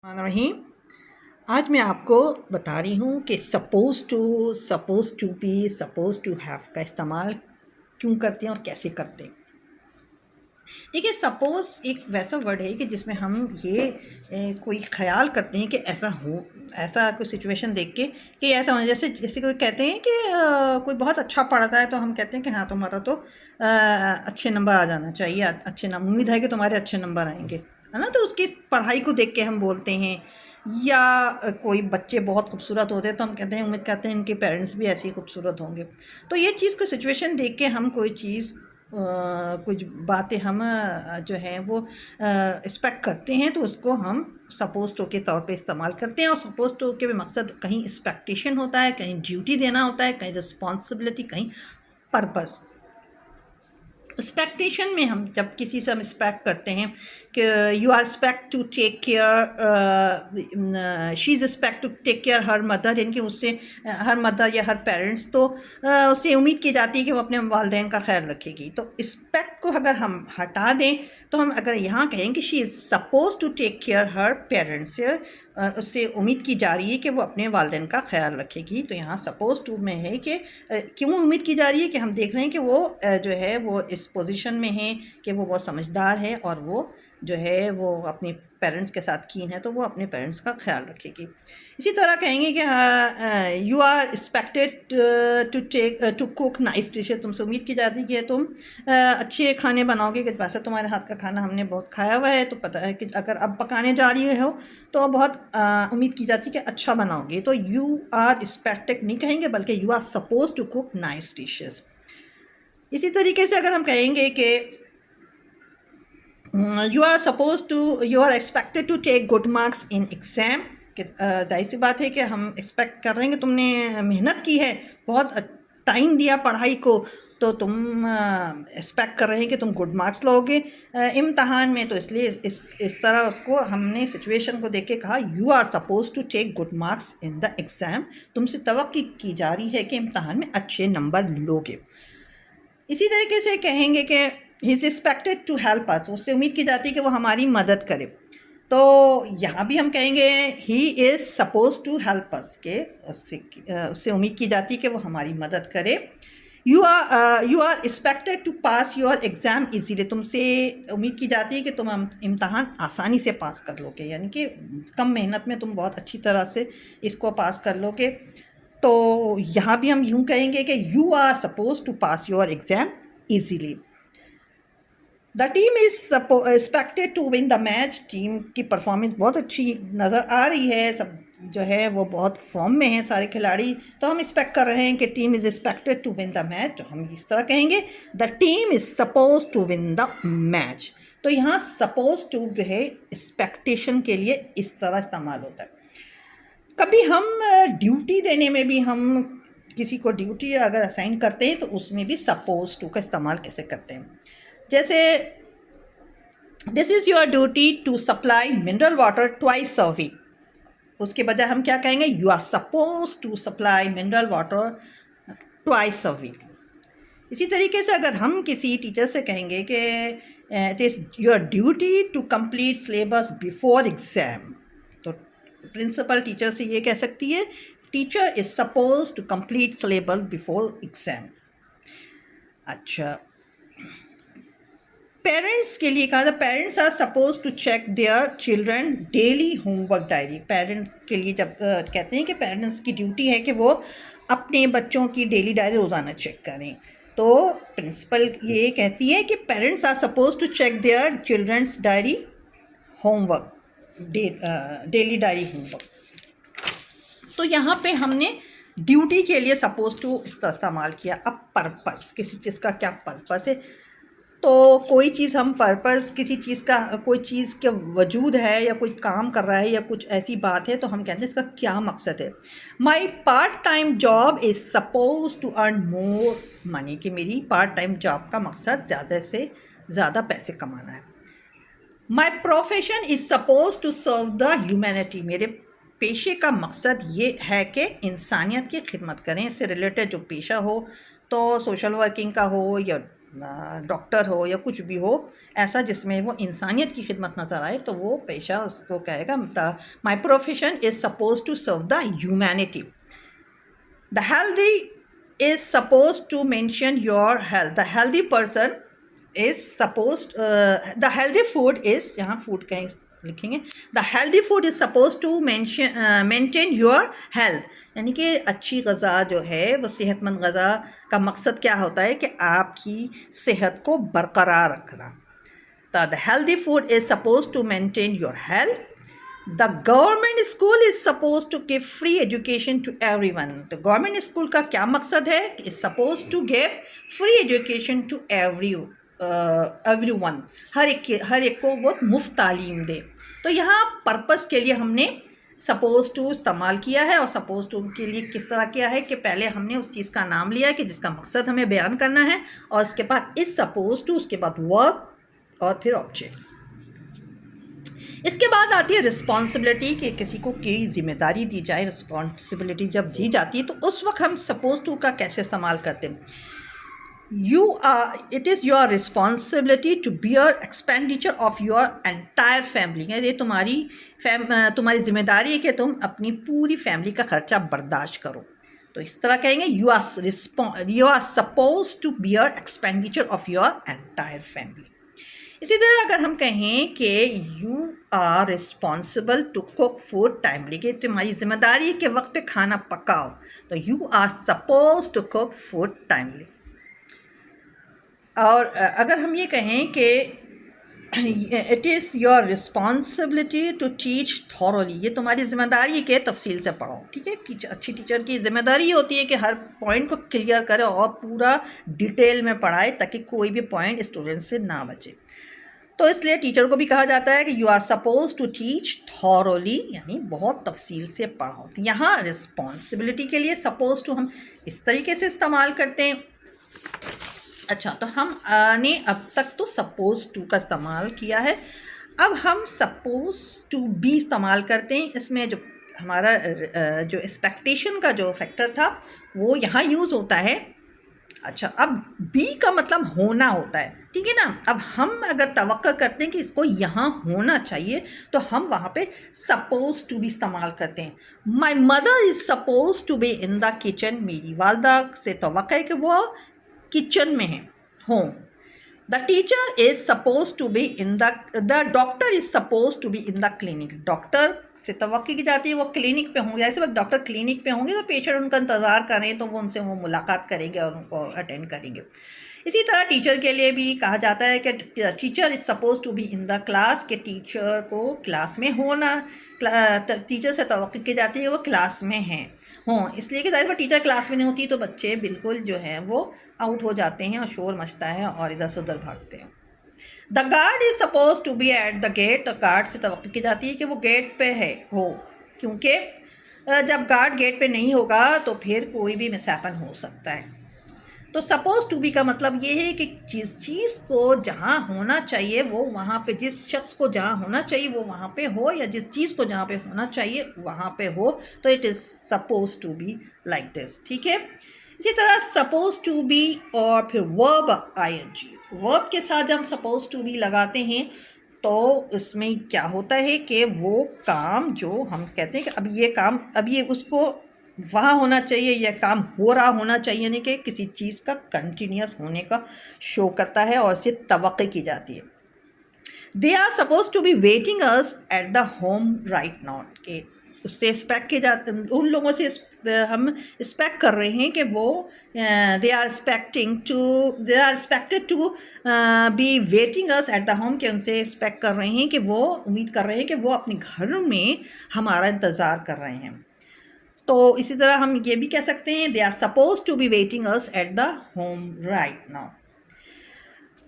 रहीम। आज मैं आपको बता रही हूँ कि suppose to be, suppose to have का इस्तेमाल क्यों करते हैं और कैसे करते हैं। देखिए, सपोज एक वैसा वर्ड है कि जिसमें हम ये कोई ख्याल करते हैं कि ऐसा हो, ऐसा कोई सिचुएशन देख के कि ऐसा हो। जैसे जैसे कोई कहते हैं कि कोई बहुत अच्छा पढ़ता है तो हम कहते हैं कि हाँ, तुम्हारा तो अच्छे नंबर आ जाना चाहिए, अच्छे नंबर, उम्मीद है कि तुम्हारे अच्छे नंबर आएंगे, है ना। तो उसकी पढ़ाई को देख के हम बोलते हैं। या कोई बच्चे बहुत खूबसूरत होते हैं तो हम कहते हैं, उम्मीद करते हैं इनके पेरेंट्स भी ऐसे ही खूबसूरत होंगे। तो ये चीज़ को सिचुएशन देख के हम कोई चीज़ कुछ बातें हम जो हैं वो एक्सपेक्ट करते हैं, तो उसको हम सपोज टू के तौर पे इस्तेमाल करते हैं। और सपोज टू के भी मकसद कहीं एक्सपेक्टेशन होता है, कहीं ड्यूटी देना होता है, कहीं रिस्पॉन्सिबिलिटी, कहीं पर्पस। एक्सपेक्टेशन में हम जब किसी से हम एक्सपेक्ट करते हैं कि you are expect to take care, she is expect to take care her mother, यानी कि उससे हर मदर या हर पेरेंट्स, तो उससे उम्मीद की जाती है कि वो अपने वालिदैन का ख्याल रखेगी। तो एक्सपेक्ट को अगर हम हटा दें तो हम अगर यहाँ कहें कि she is suppose to take care her parents, उससे उम्मीद की जा रही है कि वो अपने वालिदैन का ख्याल रखेगी। तो यहाँ सपोज टू में है कि क्यों उम्मीद की जा रही है कि हम देख रहे हैं कि वो जो है वो इस पोजीशन में है कि वो बहुत समझदार है और वो जो है वो अपने पेरेंट्स के साथ कीन है, तो वो अपने पेरेंट्स का ख्याल रखेगी। इसी तरह कहेंगे कि you are expected to cook nice dishes, तुमसे उम्मीद की जाती है कि तुम अच्छे खाने बनाओगे, कि वैसे तुम्हारे हाथ का खाना हमने बहुत खाया हुआ है, तो पता है कि अगर अब पकाने जा रही हो तो बहुत उम्मीद की जाती है कि अच्छा बनाओगे। तो यू आर एक्सपेक्टेड नहीं कहेंगे, बल्कि you are suppose to cook nice dishes. इसी तरीके से अगर हम कहेंगे कि you are expected to take good marks in exam, कि जाहिर सी बात है कि हम एक्सपेक्ट कर रहे हैं कि तुमने मेहनत की है, बहुत टाइम दिया पढ़ाई को, तो तुम एक्सपेक्ट कर रहे हैं कि तुम गुड मार्क्स लोगे इम्तहान में। तो इसलिए इस तरह को हमने सिचुएशन को देख के कहा, you are suppose to take good marks in the exam, तुमसे तवक्की की जा रही है कि इम्तहान में अच्छे नंबर लोगे। इसी तरीके से कहेंगे कि he is expected to help us, उससे उम्मीद की जाती है कि वो हमारी मदद करे। तो यहाँ भी हम कहेंगे he is suppose to help us, के उससे उम्मीद की जाती है कि वो हमारी मदद करे। You are expected to pass your exam easily, तुमसे उम्मीद की जाती है कि तुम इम्तहान आसानी से पास कर लोगे, यानी कि कम मेहनत में तुम बहुत अच्छी तरह से इसको पास कर लोगे। तो यहाँ भी हम यूँ कहेंगे कि you are suppose to pass your exam easily. The team is expected to win the match, team की परफॉर्मेंस बहुत अच्छी नज़र आ रही है, सब जो है वो बहुत फॉर्म में हैं सारे खिलाड़ी, तो हम एक्सपेक्ट कर रहे हैं कि team is expected to win the match. तो हम इस तरह कहेंगे, the team is suppose to win the match. तो यहाँ सपोज टू जो है एक्सपेक्टेशन के लिए इस तरह इस्तेमाल होता है। कभी हम ड्यूटी देने में भी, हम किसी को ड्यूटी अगर असाइन करते हैं तो उसमें भी सपोज टू का इस्तेमाल कैसे करते हैं। जैसे this is your duty to supply mineral water twice a week, उसके बजाय हम क्या कहेंगे, you are suppose to supply mineral water twice a week. इसी तरीके से अगर हम किसी टीचर से कहेंगे कि it is your duty to complete syllabus before exam, तो प्रिंसिपल टीचर से ये कह सकती है, teacher is suppose to complete syllabus before exam. अच्छा, पेरेंट्स के लिए कहा था, parents are suppose to check their children daily homework diary. Parents के लिए जब कहते हैं कि पेरेंट्स की ड्यूटी है कि वो अपने बच्चों की डेली डायरी रोज़ाना चेक करें, तो प्रिंसिपल ये कहती है कि parents are suppose to check their children's diary homework, daily diary homework. तो यहाँ पे हमने ड्यूटी के लिए सपोज टू इस्तेमाल किया। अब पर्पस, किसी चीज़ का क्या पर्पस है, तो कोई चीज़ हम पर्पस, किसी चीज़ का, कोई चीज़ के वजूद है या कोई काम कर रहा है या कुछ ऐसी बात है, तो हम कहते हैं इसका क्या मकसद है। My part time job is suppose to earn more money, कि मेरी पार्ट टाइम जॉब का मकसद ज़्यादा से ज़्यादा पैसे कमाना है। My profession is suppose to serve the humanity, मेरे पेशे का मकसद ये है कि इंसानियत की खिदमत करें। इससे रिलेटेड जो पेशा हो, तो सोशल वर्किंग का हो या डॉक्टर हो या कुछ भी हो ऐसा जिसमें वो इंसानियत की खिदमत नज़र आए, तो वो पेशा उसको कहेगा my profession is suppose to serve the humanity. The healthy is supposed to mention your health. The healthy person is supposed the healthy food is, यहाँ food कहीं लिखेंगे, the healthy food is supposed to maintain your health, यानी कि अच्छी Gaza जो है वो सेहतमंद ग़ज़ा का मकसद क्या होता है कि आपकी सेहत को बरकरार रखना। तो the healthy food is supposed to maintain your health. The government school is supposed to give free education to everyone. तो गवर्नमेंट स्कूल का क्या मकसद है? Is supposed to give free education to everyone. हर एक को वो मुफ्त तालीम दे। तो यहाँ पर्पस के लिए हमने सपोज टू इस्तेमाल किया है, और सपोज टू के लिए किस तरह किया है कि पहले हमने उस चीज़ का नाम लिया कि जिसका मकसद हमें बयान करना है, और उसके बाद इस सपोज टू, उसके बाद वर्ब और फिर ऑब्जेक्ट। इसके बाद आती है रिस्पॉन्सिबिलिटी, कि किसी को कोई जिम्मेदारी दी जाए। रिस्पॉन्सिबिलिटी जब दी जाती है तो उस वक्त हम सपोज टू का कैसे इस्तेमाल करते हैं? It is your responsibility to bear expenditure of your entire family. ये तुम्हारी जिम्मेदारी है कि तुम अपनी पूरी फैमिली का खर्चा बर्दाश्त करो। तो इस तरह कहेंगे you are suppose to bear expenditure of your entire family. इसी तरह अगर हम कहें कि you are responsible to cook food timely, कि तुम्हारी जिम्मेदारी के वक्त पे खाना पकाओ, तो you are suppose to cook food timely. और अगर हम ये कहें कि it is your responsibility to teach thoroughly, ये तुम्हारी जिम्मेदारी के तफसील से पढ़ो। ठीक है, अच्छी टीचर की जिम्मेदारी होती है कि हर पॉइंट को क्लियर करे और पूरा डिटेल में पढ़ाए ताकि कोई भी पॉइंट स्टूडेंट से ना बचे। तो इसलिए टीचर को भी कहा जाता है कि you are suppose to teach thoroughly, यानी बहुत तफसील से पढ़ाओ। तो यहाँ रिस्पॉन्सिबिलिटी के लिए सपोज टू हम इस तरीके से इस्तेमाल करते हैं। अच्छा, तो हम ने अब तक तो सपोज टू का इस्तेमाल किया है, अब हम सपोज टू बी इस्तेमाल करते हैं। इसमें जो हमारा जो एक्सपेक्टेशन का जो फैक्टर था वो यहाँ यूज़ होता है। अच्छा, अब बी का मतलब होना होता है, ठीक है ना। अब हम अगर तवक्को करते हैं कि इसको यहाँ होना चाहिए, तो हम वहाँ पे सपोज टू भी इस्तेमाल करते हैं। My mother is suppose to be in the kitchen, मेरी वालदा से तवक्को है कि वो किचन में है, home. The teacher is suppose to be in the doctor is suppose to be in the clinic, doctor से तवक्को की जाती है वो क्लिनिक पे होंगे। ऐसे वक्त डॉक्टर क्लिनिक पे होंगे तो पेशेंट उनका इंतज़ार करें तो वो उनसे वो मुलाकात करेंगे और उनको अटेंड करेंगे। इसी तरह टीचर के लिए भी कहा जाता है कि teacher is suppose to be in the class, के टीचर को क्लास में होना, टीचर से तवक्को की जाती है वो क्लास में हैं हों, इसलिए कि ज़ाहिर टीचर क्लास में नहीं होती तो बच्चे बिल्कुल जो हैं वो आउट हो जाते हैं और शोर मचता है और इधर से उधर भागते हैं। The guard is suppose to be at the gate, तो गार्ड से तवक्को की जाती है कि वो गेट पे हो, क्योंकि जब गार्ड गेट पे नहीं होगा तो फिर कोई भी मिसहैपन हो सकता है। तो सपोज टू बी का मतलब ये है कि जिस चीज़ को जहाँ होना चाहिए वो वहाँ पे, जिस शख्स को जहाँ होना चाहिए वो वहाँ पे हो, या जिस चीज़ को जहाँ पे होना चाहिए वहाँ पे हो, तो it is suppose to be like this. ठीक है, इसी तरह सपोज टू बी और फिर वर्ब आईएनजी, वर्ब के साथ जब हम सपोज टू बी लगाते हैं तो इसमें क्या होता है कि वो काम जो हम कहते हैं कि अब ये काम, अब ये उसको वहाँ होना चाहिए, यह काम हो रहा होना चाहिए, यानी कि किसी चीज़ का कंटिन्यूस होने का शो करता है और इससे तवक्को की जाती है। They are suppose to be waiting us at the home right now, के उससे एक्सपेक्ट किए जाते, उन लोगों से हम एक्सपेक्ट कर रहे हैं कि वो they are expected to be waiting us at the home, के उनसे एक्सपेक्ट कर रहे हैं कि वो उम्मीद कर रहे हैं कि वो अपने घर में हमारा इंतज़ार कर रहे हैं। तो इसी तरह हम ये भी कह सकते हैं they are suppose to be waiting us at the home right now.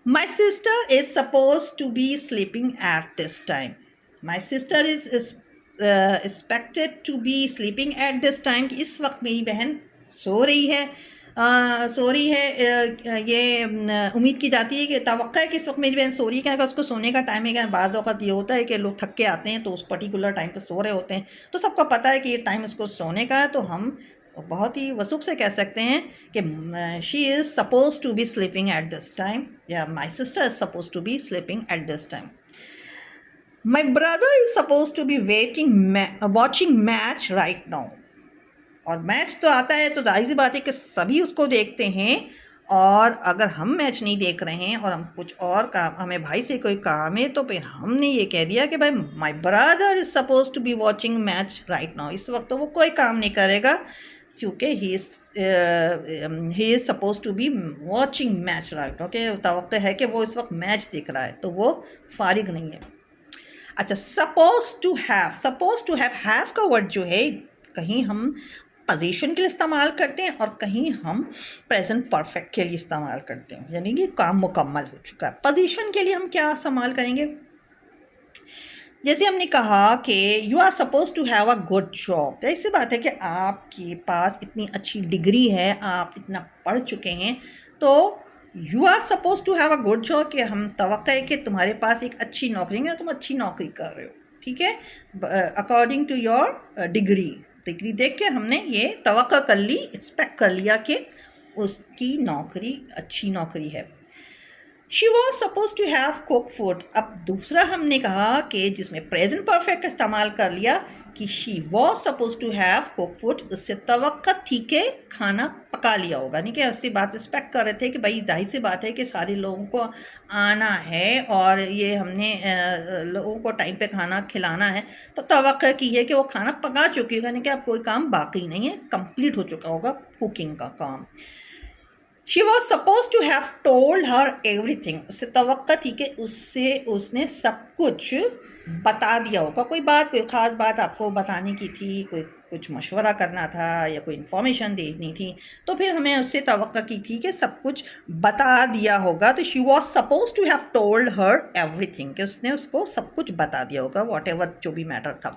My sister is suppose to be sleeping at this time, my sister is expected to be sleeping at this time, कि इस वक्त मेरी बहन सो रही है, ये उम्मीद की जाती है कि तवक्को है कि इस वक्त मेरी बहन सो रही है, उसको सोने का टाइम है। क्या बाज़ औक़ात ये होता है कि लोग थक के आते हैं तो उस पर्टिकुलर टाइम पे सो रहे होते हैं, तो सबको पता है कि ये टाइम उसको सोने का है, तो हम और बहुत ही वसूख से कह सकते हैं कि she is suppose to be sleeping at this time, या my sister is suppose to be sleeping at this time. My brother is suppose to be watching match right now. और मैच तो आता है तो जाहिर सी बात है कि सभी उसको देखते हैं, और अगर हम मैच नहीं देख रहे हैं और हम कुछ और काम, हमें भाई से कोई काम है, तो फिर हमने ये कह दिया कि भाई my brother is suppose to be watching match right now. इस वक्त तो वो कोई काम नहीं करेगा क्योंकि he is suppose to be watching match right now, कि तवक्को है कि वो इस वक्त मैच देख रहा है, तो वो फारिग नहीं है. अच्छा, सपोज टू हैव का वर्ड जो है कहीं हम पोजीशन के लिए इस्तेमाल करते हैं और कहीं हम प्रेजेंट परफेक्ट के लिए इस्तेमाल करते हैं, यानी कि काम मुकम्मल हो चुका है. पोजीशन के लिए हम क्या इस्तेमाल करेंगे? जैसे हमने कहा कि you are suppose to have a good job. तो ऐसी बात है कि आपके पास इतनी अच्छी डिग्री है, आप इतना पढ़ चुके हैं, तो you are suppose to have a good job, कि हम तवक्को है कि तुम्हारे पास एक अच्छी नौकरी है, तुम अच्छी नौकरी कर रहे हो, ठीक है, अकॉर्डिंग टू योर डिग्री देख के हमने ये तवक्को कर ली, एक्सपेक्ट कर लिया कि उसकी नौकरी अच्छी नौकरी है. She was suppose to have cook food. अब दूसरा हमने कहा कि जिसमें प्रेजेंट परफेक्ट का इस्तेमाल कर लिया कि she was suppose to have cook food, उससे तवक्को थी कि खाना पका लिया होगा, नहीं कि उससे बात एक्सपेक्ट कर रहे थे कि भाई जाहिर सी बात है कि सारे लोगों को आना है और ये हमने लोगों को टाइम पे खाना खिलाना है, तो तवक्को की है कि वो खाना पका चुकी होगा, नहीं कि अब कोई काम बाकी नहीं है, कंप्लीट हो चुका होगा कुकिंग का काम. She was suppose to have told her everything. उससे तवक्को थी कि उसने सब कुछ बता दिया होगा, कोई ख़ास बात आपको बताने की थी, कोई कुछ मशवरा करना था या कोई इन्फॉर्मेशन देनी थी, तो फिर हमें उससे तवक्को की थी कि सब कुछ बता दिया होगा. तो she was suppose to have told her everything, कि उसने उसको सब कुछ बता दिया होगा, वॉट एवर जो भी मैटर था.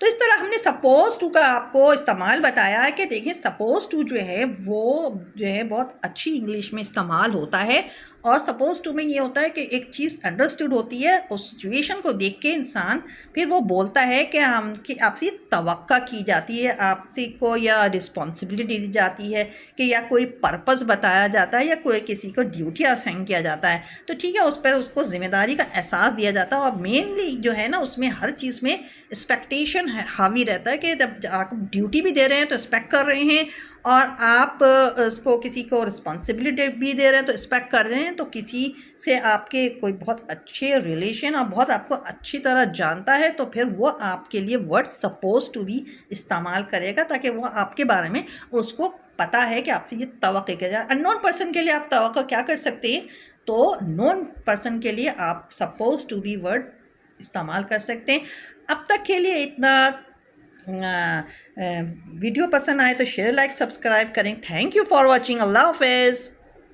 तो इस तरह हमने सपोज टू का आपको इस्तेमाल बताया है कि देखिए सपोज टू जो है वो जो है बहुत अच्छी इंग्लिश में इस्तेमाल होता है. और सपोज टू में ये होता है कि एक चीज़ अंडरस्टूड होती है, उस सिचुएशन को देख के इंसान फिर वो बोलता है कि आपसे तवक्को की जाती है, आपसे को या रिस्पॉन्सिबिलिटी दी जाती है, कि या कोई पर्पस बताया जाता है, या कोई किसी को ड्यूटी असाइन किया जाता है, तो ठीक है उस पर उसको ज़िम्मेदारी का एहसास दिया जाता है. और मेनली जो है ना उसमें हर चीज़ में एक्सपेक्टेशन हावी रहता है कि जब आप ड्यूटी भी दे रहे हैं तो एक्सपेक्ट कर रहे हैं, और आप उसको किसी को रिस्पॉन्सिबिलिटी भी दे रहे हैं तो एक्सपेक्ट कर रहे हैं, तो किसी से आपके कोई बहुत अच्छे रिलेशन और बहुत आपको अच्छी तरह जानता है, तो फिर वो आपके लिए वर्ड सपोज टू भी इस्तेमाल करेगा, ताकि वो आपके बारे में उसको पता है कि आपसे ये तवक्को किया जाए. अननोन पर्सन के लिए आप तवक्को क्या कर सकते हैं? तो नोन पर्सन के लिए आप सपोज टू बी वर्ड इस्तेमाल कर सकते हैं. अब तक के लिए इतना. वीडियो पसंद आए तो शेयर, लाइक, सब्सक्राइब करें. Thank you for watching. अल्लाह हाफिज़.